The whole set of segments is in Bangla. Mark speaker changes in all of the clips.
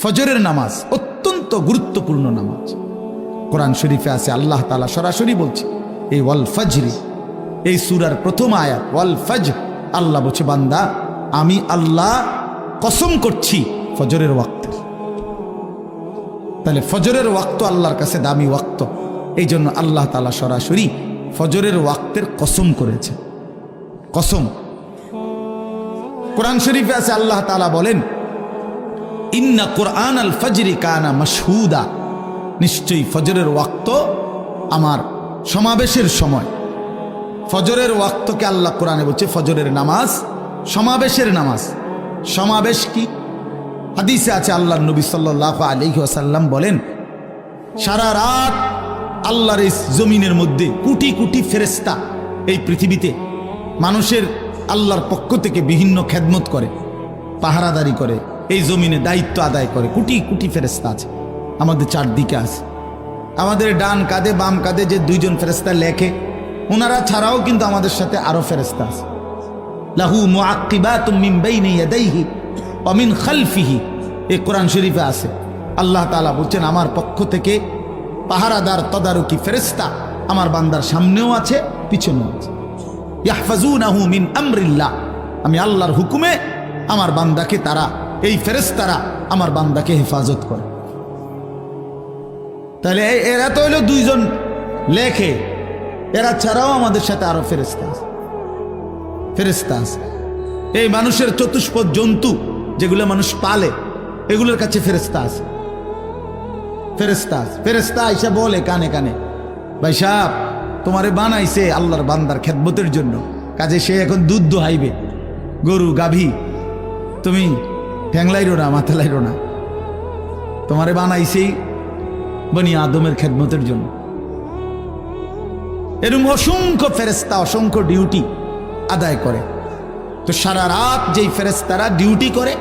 Speaker 1: ফজরের নামাজ অত্যন্ত গুরুত্বপূর্ণ নামাজ। কোরআন শরীফে আছে, আল্লাহ তাআলা সরাসরি বলছে এই ওয়াল ফজরি, এই সূরার প্রথম আয়াত ওয়াল ফজর, আল্লাহ বলছে বান্দা আমি আল্লাহ কসম করছি ফজরের ওয়াক্তের। তাহলে ফজরের ওয়াক্ত আল্লাহর কাছে দামি ওয়াক্ত, এই জন্য আল্লাহ তাআলা সরাসরি ফজরের ওয়াক্তের কসম করেছে। কসম কোরআন শরীফে আছে, আল্লাহ তাআলা বলেন ইন্না কুরআন আল ফজরি কানা মাশহুদা, নিশ্চয়ই ফজরের ওয়াক্ত আমার সমাবেশের সময়। ফজরের ওয়াক্তকে আল্লাহ কোরআনে বলছে ফজরের নামাজ সমাবেশের নামাজ। সমাবেশ কি? হাদিসে আছে আল্লাহর নবী সাল্লাল্লাহু আলাইহি ওয়াসাল্লাম বলেন সারা রাত আল্লাহর এই জমিনের মধ্যে কোটি কোটি ফেরেশতা এই পৃথিবীতে মানুষের আল্লাহর পক্ষ থেকে বিভিন্ন খেদমত করে, পাহারাদারি করে, এই জমিনে দায়িত্ব আদায় করে। কোটি কোটি ফেরেশতা আছে আমাদের চারদিকে আছে। আমাদের ডান কাঁধে বাম কাঁধে যে দুইজন ফেরেশতা লেখে, ওনারা ছাড়াও কিন্তু আমাদের সাথে আরো ফেরেশতা আছে। লাহু মুআক্কিবাতুম মিন বাইনি ইয়াদাইহি ওয়া মিন খালফিহি, এই কোরআন শরীফে আছে। আল্লাহ তাআলা বলছেন আমার পক্ষ থেকে পাহারাদার তদারকি ফেরেশতা আমার বান্দার সামনেও আছে, পিছনেও আছে। ইয়াহফাজুনাহু মিন আমরিল্লাহ, আমি আল্লাহর হুকুমে আমার বান্দাকে তারা, এই ফেরেশতারা আমার বান্দাকে হেফাজত করে। তাহলে এরা তো হইল দুইজন লেখে, এরা ছাড়াও আমাদের সাথে আরো ফেরেশতা আছে। ফেরেশতা আছে এই মানুষের চতুষ্পদ জন্তু যেগুলো মানুষ পালে, এগুলোর কাছে ফেরেশতা আছে। ফেরেশতা আছে, ফেরেশতা আইসা বলে কানে কানে ভাই সাহেব তোমারে বানাইছে আল্লাহর বান্দার খেদমতের জন্য, কাজে সে এখন দুধ দোহাইবে, গরু গাভী, তুমি ঠ্যাংলাইরো না মাথা লাইরো না, তোমারে বানাইছেই বনি আদমের খেদমতের জন্য। এরকম অসংখ্য ফেরেশতা অসংখ্য ডিউটি আদায় করে। তো সারা রাত যেই ফেরেশতারা ডিউটি করে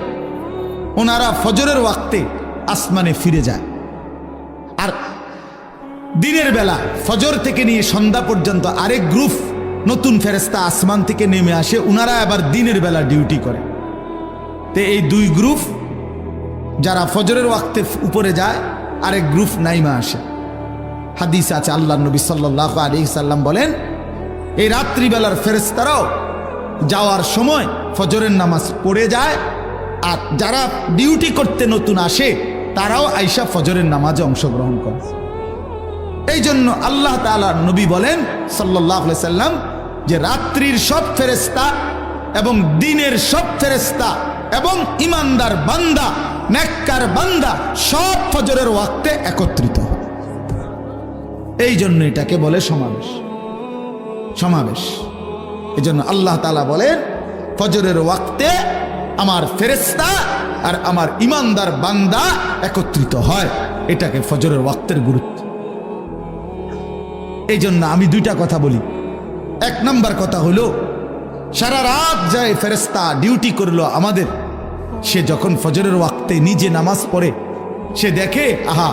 Speaker 1: ওনারা ফজরের ওয়াক্তে আসমানে ফিরে যায়। আর দিনের বেলা ফজর থেকে নিয়ে সন্ধ্যা পর্যন্ত আরেক গ্রুপ নতুন ফেরেশতা আসমান থেকে নেমে আসে, ওনারা আবার দিনের বেলা ডিউটি করে। তো এই দুই গ্রুপ যারা ফজরের ওয়াক্তে উপরে যায়, আরেক গ্রুপ নাইমা আসে। হাদিস আছে আল্লাহর নবী সাল্লাল্লাহু আলাইহি সাল্লাম বলেন এই রাত্রিবেলার ফেরেশতারাও যাওয়ার সময় ফজরের নামাজ পড়ে যায়, আর যারা ডিউটি করতে নতুন আসে তারাও আইসা ফজরের নামাজে অংশগ্রহণ করে। এই জন্য আল্লাহ তাআলার নবী বলেন সাল্লাল্লাহু আলাইহি সাল্লাম যে রাত্রির সব ফেরেশতা এবং দিনের সব ফেরেশতা এবং ইমানদার বান্দা নেককার বান্দা সব ফজরের ওয়াক্তে একত্রিত। এই জন্য এটাকে বলে সমাবেশ। সমাবেশ এই জন্য আল্লাহ তাআলা বলেন ফজরের ওয়াক্তে আমার ফেরেশতা আর আমার ইমানদার বান্দা একত্রিত হয়, এটাকে ফজরের ওয়াক্তের গুরুত্ব। এই জন্য আমি দুইটা কথা বলি। এক নাম্বার কথা হলো সারা রাত যায় ফেরেশতা ডিউটি করলো আমাদের, সে যখন ফজরের ওয়াক্তে নিজে নামাজ পড়ে সে দেখে আহা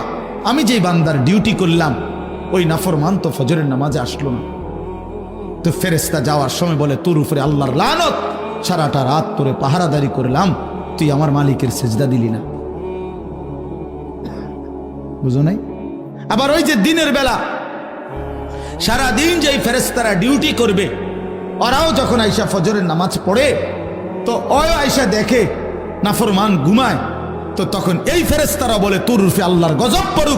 Speaker 1: আমি যেই বান্দার ডিউটি করলাম ওই নাফরমান তো ফজরের নামাজে আসলো না। তো ফেরেশতা যাওয়ার সময় বলে তোর উপরে আল্লাহর লানত, সারাটা রাত তোরে পাহারাদারি করলাম, তুই আমার মালিকের সেজদা দিলি না। বুঝো নাই? আবার ওই যে দিনের বেলা সারাদিন যেই ফেরেশতারা ডিউটি করবে ওরাও যখন আইসা ফজরের নামাজ পড়ে তো ওই আইসা দেখে নাফরমান ঘুমায়, তো তখন এই ফেরেশতারা বলে তোর রূপে আল্লাহর গজব পড়ুক।